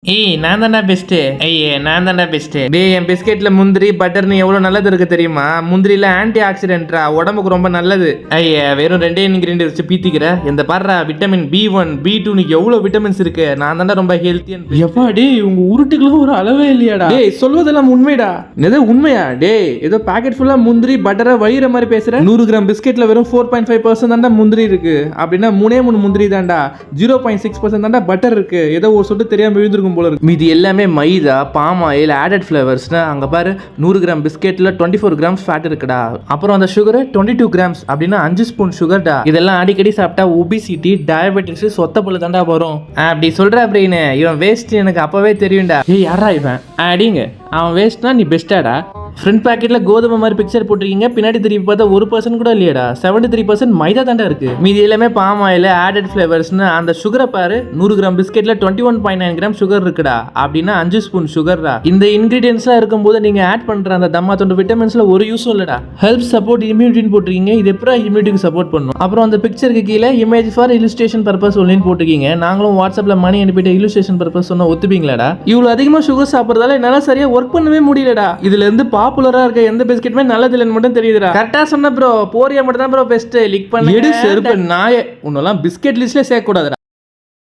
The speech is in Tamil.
ஏய் நான் தான்டா பெஸ்ட். ஐயே நான் தான்டா பெஸ்ட். டேய் என் பிஸ்கெட்ல முந்திரி பட்டர்னு எவ்வளவு நல்லது இருக்கு தெரியுமா? முந்திரில ஆன்டி ஆக்சிடென்ட்ரா, உடம்புக்கு ரொம்ப நல்லது. ஐயே வெறும் ரெண்டே இன்கிரியன்ட் வச்சு பீத்திக்கிற. இந்த பாருடா விட்டமின் B1 B2 னு எவ்வளவு விட்டமின்ஸ் இருக்கு. நான் தான்டா ரொம்ப ஹெல்த்தி. எப்பா டேய் உங்க உருட்டுக்குலாம் ஒரு அளவே இல்லையாடா? டேய் சொல்வதெல்லாம் உண்மைடா. எது உண்மையா? டேய் ஏதோ பாக்கெட் ஃபுல்லா முந்திரி பட்டரை வயிற மாதிரி பேசுற. 100 கிராம் பிஸ்கெட்ல வெறும் 4.5% தான்டா முந்திரி இருக்கு. அப்படின்னா 3 முந்திரி தான்டா. 0.6% தான்டா பட்டர் இருக்கு. ஏதோ ஒரு சொட்டு தெரியாம விழுந்திருக்கும் போல இருக்கு. மீதி எல்லாமே மைதா, பாம் ஆயில், ஆடட் ஃபிளவர்ஸ்னு. அங்க பாரு 100 கிராம் பிஸ்கெட்ல 24 கிராம்ஸ் ஃபேட் இருக்குடா. அப்புறம் அந்த சுகர் 22 கிராம்ஸ், அப்படின்னா 5 ஸ்பூன் சுகர்டா. இதெல்லாம் அடிக்கடி சாப்பிட்டா ஒபிசிட்டி, டயபெட்டிஸ், சொத்த புள்ள தாண்டா வரும். அப்படி சொல்ற அப்படின்னு இவன் வேஸ்ட் எனக்கு அப்பவே தெரியும்டா. ஏய் யாரா இவன்? அடிங்க அவன் வேஸ்ட்னா நீ பெஸ்டாடா. ஃப்ரண்ட் பாக்கெட்ல கோதுமை மாதிரி பிக்சர் போட்டிருக்கீங்க, பின்னாடி திருப்பி பார்த்தா 1% கூட இல்லையடா. 73% மைதா தாண்டா இருக்கு. மீதி எல்லாமே பாம் ஆயில், ஆடட் ஃபிளவர்ஸ்னு. அந்த சுகரை பாரு, 100 கிராம் பிஸ்கெட்ல 21.9 கிராம் சுகர் இருக்குடா. அப்படின்னா 5 ஸ்பூன் சுகர்டா. இந்த இன்கிரீடியன்ஸ்லாம் இருக்கும்போது நீங்க ஆட் பண்ற அந்த தம்மா தொண்டு விட்டமின்ஸ்ல ஒரு யூஸும் இல்லடா. ஹெல்ப் சப்போர்ட் இம்யூனிட்டின்னு போட்டிருக்கீங்க. இது எப்படா இம்யூனிட்டிக்கு சப்போர்ட் பண்ணும்? அப்புறம் அந்த பிக்சருக்கு கீழே இமேஜ் ஃபார் இல்லுஸ்ட்ரேஷன் பர்பஸ் ஒன்லின்னு போட்டிருக்கீங்க. நாங்களும் வாட்ஸ்அப்ல மணி அனுப்பிட்டு இல்லுஸ்ட்ரேஷன் பர்பஸ் சொன்னா ஒத்துப்பீங்களாடா? இவ்வளவு அதிகமா சுகர் சாப்பிட்றதால என்னால சரியா ஒர்க் பண்ணவே முடியலடா. இதுல இருந்து பாப்புலரா இருக்க எந்த பிஸ்கெட்டுமே நல்லது இல்லைன்னு மட்டும் தெரியுதுடா. கரெக்டா சொன்ன ப்ரோ. போரியா மட்டும் தான் ப்ரோ பெஸ்ட். லிக் பண்ணி எடு செருப்பு நாயே. உன்னெல்லாம் பிஸ்கெட் லிஸ்ட்ல சேர்க்க கூடாதுடா.